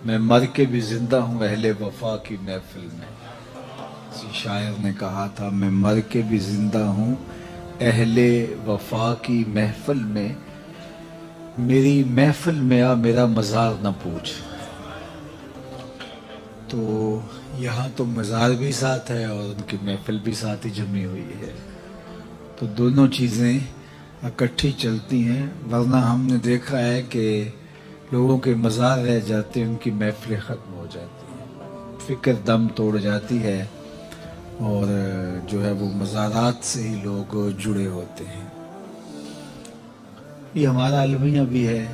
میں مر کے بھی زندہ ہوں اہل وفا کی محفل میں. کسی شاعر نے کہا تھا میں مر کے بھی زندہ ہوں اہل وفا کی محفل میں، میری محفل میں آ میرا مزار نہ پوچھ. تو یہاں تو مزار بھی ساتھ ہے اور ان کی محفل بھی ساتھ ہی جمی ہوئی ہے، تو دونوں چیزیں اکٹھی چلتی ہیں. ورنہ ہم نے دیکھا ہے کہ لوگوں کے مزار رہ جاتے ہیں، ان کی محفلیں ختم ہو جاتی ہیں، فکر دم توڑ جاتی ہے اور جو ہے وہ مزارات سے ہی لوگ جڑے ہوتے ہیں. یہ ہمارا المیہ بھی ہے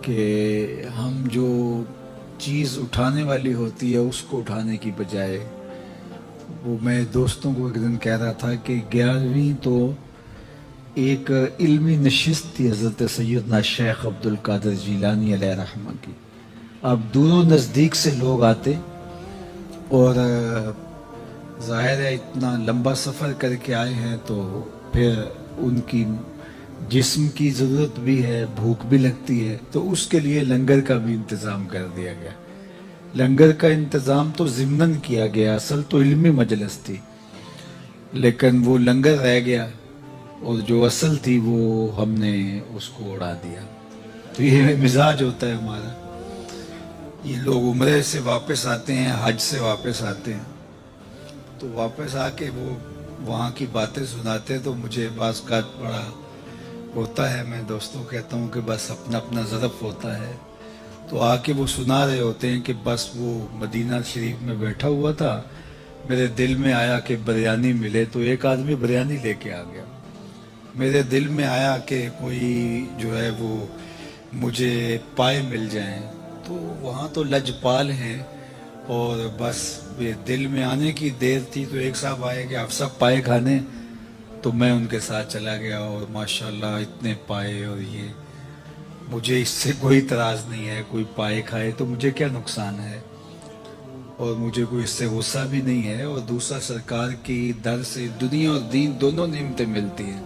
کہ ہم جو چیز اٹھانے والی ہوتی ہے اس کو اٹھانے کی بجائے، وہ میں دوستوں کو ایک دن کہہ رہا تھا کہ 11ویں تو ایک علمی نشست تھی حضرت سیدنا شیخ عبد القادر جیلانی علیہ رحمہ کی. اب دوروں نزدیک سے لوگ آتے اور ظاہر ہے اتنا لمبا سفر کر کے آئے ہیں تو پھر ان کی جسم کی ضرورت بھی ہے، بھوک بھی لگتی ہے، تو اس کے لیے لنگر کا بھی انتظام کر دیا گیا. لنگر کا انتظام تو ضمناً کیا گیا، اصل تو علمی مجلس تھی، لیکن وہ لنگر رہ گیا اور جو اصل تھی وہ ہم نے اس کو اڑا دیا. تو یہ مزاج ہوتا ہے ہمارا. یہ لوگ عمرے سے واپس آتے ہیں، حج سے واپس آتے ہیں، تو واپس آ کے وہ وہاں کی باتیں سناتے تو مجھے بعض کا بڑا ہوتا ہے. میں دوستوں کہتا ہوں کہ بس اپنا اپنا ظرف ہوتا ہے. تو آ کے وہ سنا رہے ہوتے ہیں کہ بس وہ مدینہ شریف میں بیٹھا ہوا تھا، میرے دل میں آیا کہ بریانی ملے، تو ایک آدمی بریانی لے کے آ گیا. میرے دل میں آیا کہ کوئی جو ہے وہ مجھے پائے مل جائیں، تو وہاں تو لجپال ہیں اور بس دل میں آنے کی دیر تھی تو ایک صاحب آئے کہ آپ سب پائے کھانے، تو میں ان کے ساتھ چلا گیا اور ماشاءاللہ اتنے پائے. اور یہ مجھے اس سے کوئی اعتراض نہیں ہے، کوئی پائے کھائے تو مجھے کیا نقصان ہے، اور مجھے کوئی اس سے غصہ بھی نہیں ہے. اور دوسرا سرکار کی در سے دنیا اور دین دونوں نعمتیں ملتی ہیں.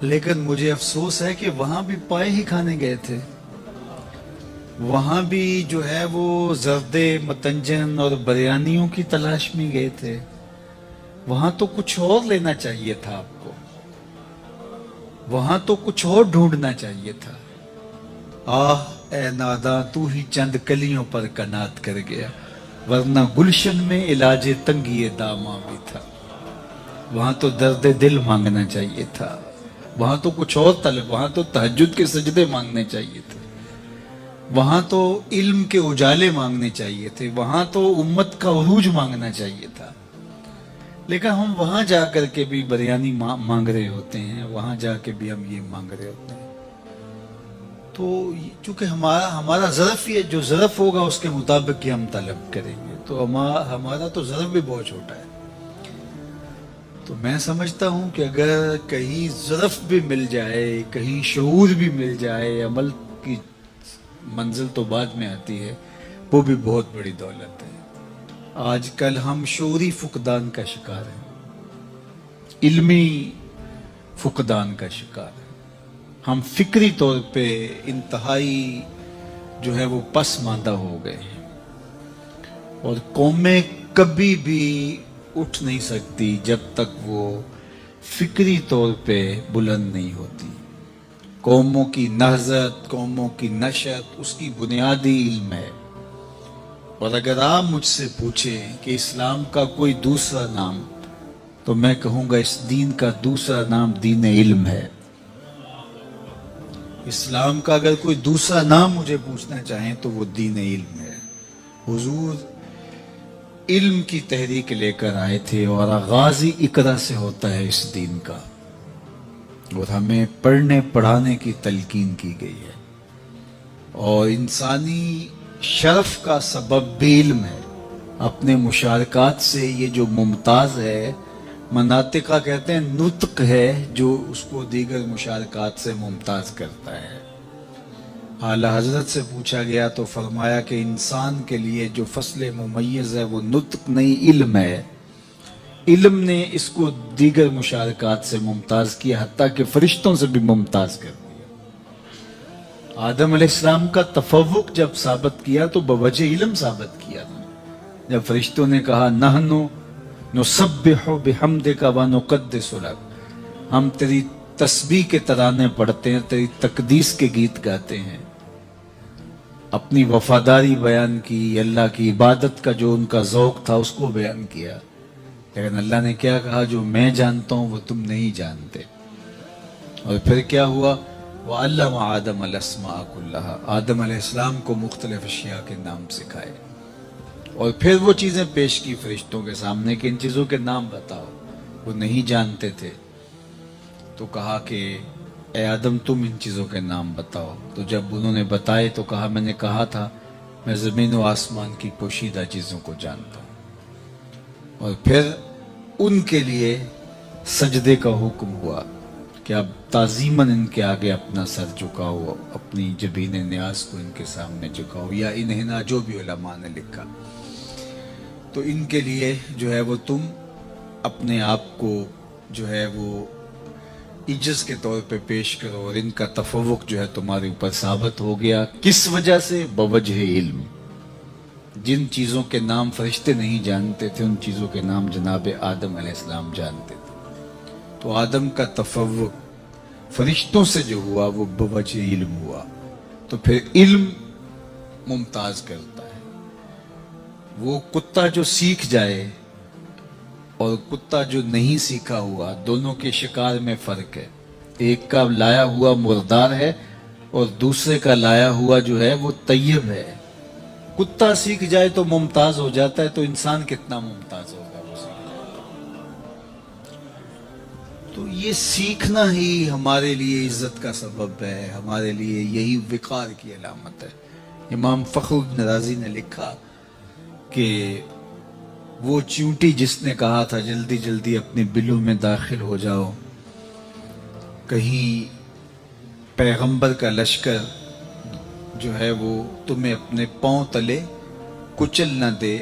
لیکن مجھے افسوس ہے کہ وہاں بھی پائے ہی کھانے گئے تھے، وہاں بھی جو ہے وہ زردے متنجن اور بریانیوں کی تلاش میں گئے تھے. وہاں تو کچھ اور لینا چاہیے تھا آپ کو، وہاں تو کچھ اور ڈھونڈنا چاہیے تھا. آہ اے ناداں تو ہی چند کلیوں پر کنات کر گیا، ورنہ گلشن میں علاج تنگی داماں بھی تھا. وہاں تو درد دل مانگنا چاہیے تھا، وہاں تو کچھ اور طلب، وہاں تو تہجد کے سجدے مانگنے چاہیے تھے، وہاں تو علم کے اجالے مانگنے چاہیے تھے، وہاں تو امت کا عروج مانگنا چاہیے تھا. لیکن ہم وہاں جا کر کے بھی بریانی مانگ رہے ہوتے ہیں، وہاں جا کے بھی ہم یہ مانگ رہے ہوتے ہیں. تو چونکہ ہمارا ظرف یہ جو ظرف ہوگا اس کے مطابق ہی ہم طلب کریں گے، تو ہمارا تو ظرف بھی بہت چھوٹا ہے. تو میں سمجھتا ہوں کہ اگر کہیں ظرف بھی مل جائے، کہیں شعور بھی مل جائے، عمل کی منزل تو بعد میں آتی ہے، وہ بھی بہت بڑی دولت ہے. آج کل ہم شعوری فقدان کا شکار ہیں، علمی فقدان کا شکار ہیں. ہم فکری طور پہ انتہائی جو ہے وہ پسماندہ ہو گئے ہیں، اور قومیں کبھی بھی اٹھ نہیں سکتی جب تک وہ فکری طور پہ بلند نہیں ہوتی. قوموں کی نہضت، قوموں کی نشت، اس کی بنیادی علم ہے. اور اگر آپ مجھ سے پوچھیں کہ اسلام کا کوئی دوسرا نام، تو میں کہوں گا اس دین کا دوسرا نام دین علم ہے. اسلام کا اگر کوئی دوسرا نام مجھے پوچھنا چاہیں تو وہ دین علم ہے. حضور علم کی تحریک لے کر آئے تھے اور آغاز ہی اقرا سے ہوتا ہے اس دین کا، اور ہمیں پڑھنے پڑھانے کی تلقین کی گئی ہے. اور انسانی شرف کا سبب بھی علم ہے. اپنے مشارکات سے یہ جو ممتاز ہے، مناطقہ کہتے ہیں نطق ہے جو اس کو دیگر مشارکات سے ممتاز کرتا ہے. اعلیٰ حضرت سے پوچھا گیا تو فرمایا کہ انسان کے لیے جو فصل ممیز ہے وہ نطق نہیں علم ہے. علم نے اس کو دیگر مشارکات سے ممتاز کیا، حتیٰ کہ فرشتوں سے بھی ممتاز کر دیا. آدم علیہ السلام کا تفوق جب ثابت کیا تو بوجہ علم ثابت کیا تھا. جب فرشتوں نے کہا نحنو نسبح بحمدک ونقدس لک، ہم تیری تسبیح کے ترانے پڑھتے ہیں، تیری تقدیس کے گیت گاتے ہیں، اپنی وفاداری بیان کی، اللہ کی عبادت کا جو ان کا ذوق تھا اس کو بیان کیا. لیکن اللہ نے کیا کہا؟ جو میں جانتا ہوں وہ تم نہیں جانتے. اور پھر کیا ہوا؟ وَعَلَّمَ آدَمَ الْأَسْمَاءَ كُلَّهَا، آدم علیہ السلام کو مختلف اشیاء کے نام سکھائے. اور پھر وہ چیزیں پیش کی فرشتوں کے سامنے کہ ان چیزوں کے نام بتاؤ. وہ نہیں جانتے تھے تو کہا کہ اے آدم تم ان چیزوں کے نام بتاؤ. تو جب انہوں نے بتائے تو کہا میں نے کہا تھا میں زمین و آسمان کی پوشیدہ چیزوں کو جانتا ہوں. اور پھر ان کے لیے سجدے کا حکم ہوا کہ اب تعظیماً ان کے آگے اپنا سر جھکاؤ، اپنی جبین نیاز کو ان کے سامنے جھکاؤ، یا انہنا جو بھی علماء نے لکھا. تو ان کے لیے جو ہے وہ تم اپنے آپ کو جو ہے وہ عجز کے طور پہ پیش کرو، اور ان کا تفوق جو ہے تمہارے اوپر ثابت ہو گیا. کس وجہ سے؟ بوجہ علم. جن چیزوں کے نام فرشتے نہیں جانتے تھے ان چیزوں کے نام جناب آدم علیہ السلام جانتے تھے. تو آدم کا تفوق فرشتوں سے جو ہوا وہ بوجہ علم ہوا. تو پھر علم ممتاز کرتا ہے. وہ کتا جو سیکھ جائے اور کتا جو نہیں سیکھا ہوا، دونوں کے شکار میں فرق ہے. ایک کا لایا ہوا مردار ہے اور دوسرے کا لایا ہوا جو ہے وہ طیب ہے. کتا سیکھ جائے تو ممتاز ہو جاتا ہے، تو انسان کتنا ممتاز ہوگا وہ تو یہ سیکھنا ہی ہمارے لیے عزت کا سبب ہے، ہمارے لیے یہی وقار کی علامت ہے. امام فخر الدین رازی نے لکھا کہ وہ چیونٹی جس نے کہا تھا جلدی جلدی اپنے بلوں میں داخل ہو جاؤ، کہیں پیغمبر کا لشکر جو ہے وہ تمہیں اپنے پاؤں تلے کچل نہ دے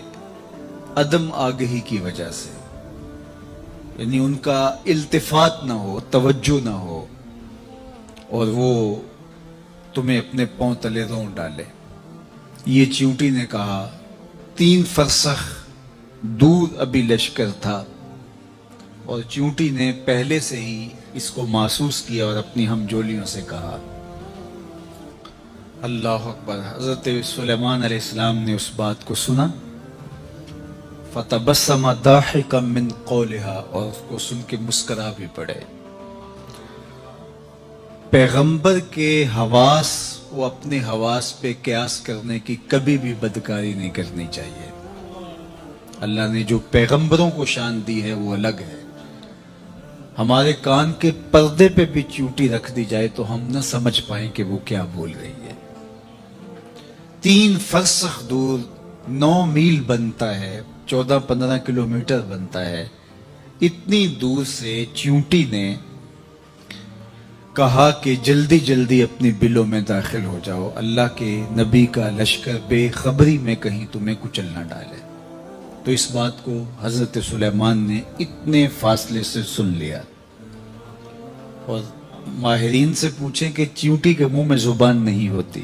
عدم آگہی کی وجہ سے، یعنی ان کا التفات نہ ہو، توجہ نہ ہو، اور وہ تمہیں اپنے پاؤں تلے رون ڈالے. یہ چیونٹی نے کہا. 3 فرسخ دور ابھی لشکر تھا اور چیونٹی نے پہلے سے ہی اس کو محسوس کیا اور اپنی ہمجولیوں سے کہا. اللہ اکبر. حضرت سلیمان علیہ السلام نے اس بات کو سنا. فتبسم ضاحکا من قولها، اور اس کو سن کے مسکرا بھی پڑے. پیغمبر کے حواس وہ اپنے حواس پہ قیاس کرنے کی کبھی بھی بدکاری نہیں کرنی چاہیے. اللہ نے جو پیغمبروں کو شان دی ہے وہ الگ ہے. ہمارے کان کے پردے پہ بھی چیونٹی رکھ دی جائے تو ہم نہ سمجھ پائیں کہ وہ کیا بول رہی ہے. 3 فرسخ دور 9 میل بنتا ہے، 14-15 کلومیٹر بنتا ہے. اتنی دور سے چیونٹی نے کہا کہ جلدی جلدی اپنی بلوں میں داخل ہو جاؤ، اللہ کے نبی کا لشکر بے خبری میں کہیں تمہیں کچل نہ ڈالے. تو اس بات کو حضرت سلیمان نے اتنے فاصلے سے سن لیا. اور ماہرین سے پوچھیں کہ چیونٹی کے منہ میں زبان نہیں ہوتی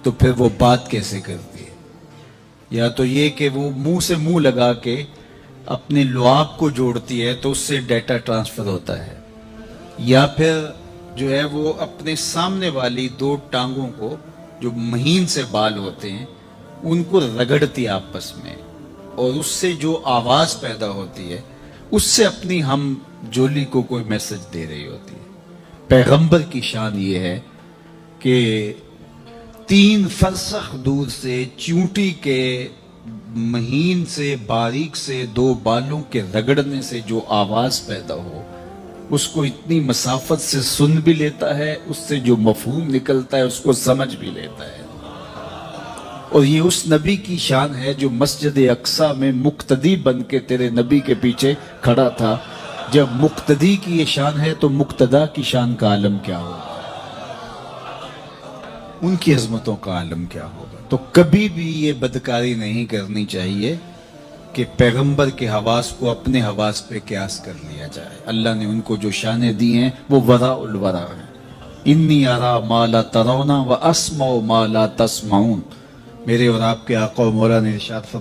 تو پھر وہ بات کیسے کرتی ہے؟ یا تو یہ کہ وہ منہ سے منہ لگا کے اپنے لعاب کو جوڑتی ہے تو اس سے ڈیٹا ٹرانسفر ہوتا ہے، یا پھر جو ہے وہ اپنے سامنے والی 2 ٹانگوں کو جو مہین سے بال ہوتے ہیں ان کو رگڑتی آپس میں، اور اس سے جو آواز پیدا ہوتی ہے اس سے اپنی ہم جولی کو کوئی میسج دے رہی ہوتی ہے. پیغمبر کی شان یہ ہے کہ 3 فرسخ دور سے چیونٹی کے مہین سے باریک سے 2 بالوں کے رگڑنے سے جو آواز پیدا ہو اس کو اتنی مسافت سے سن بھی لیتا ہے، اس سے جو مفہوم نکلتا ہے اس کو سمجھ بھی لیتا ہے. اور یہ اس نبی کی شان ہے جو مسجد اقصیٰ میں مقتدی بن کے تیرے نبی کے پیچھے کھڑا تھا. جب مقتدی کی یہ شان ہے تو مقتدا کی شان کا عالم کیا ہوگا، ان کی عظمتوں کا عالم کیا ہوگا. تو کبھی بھی یہ بدکاری نہیں کرنی چاہیے کہ پیغمبر کے حواس کو اپنے حواس پہ قیاس کر لیا جائے. اللہ نے ان کو جو شانیں دی ہیں وہ ورا الورا ہیں. انی ارا ما لا ترون و اسمع ما لا تسمعون. میرے اور آپ کے آقا و مولا نے ارشاد فرمایا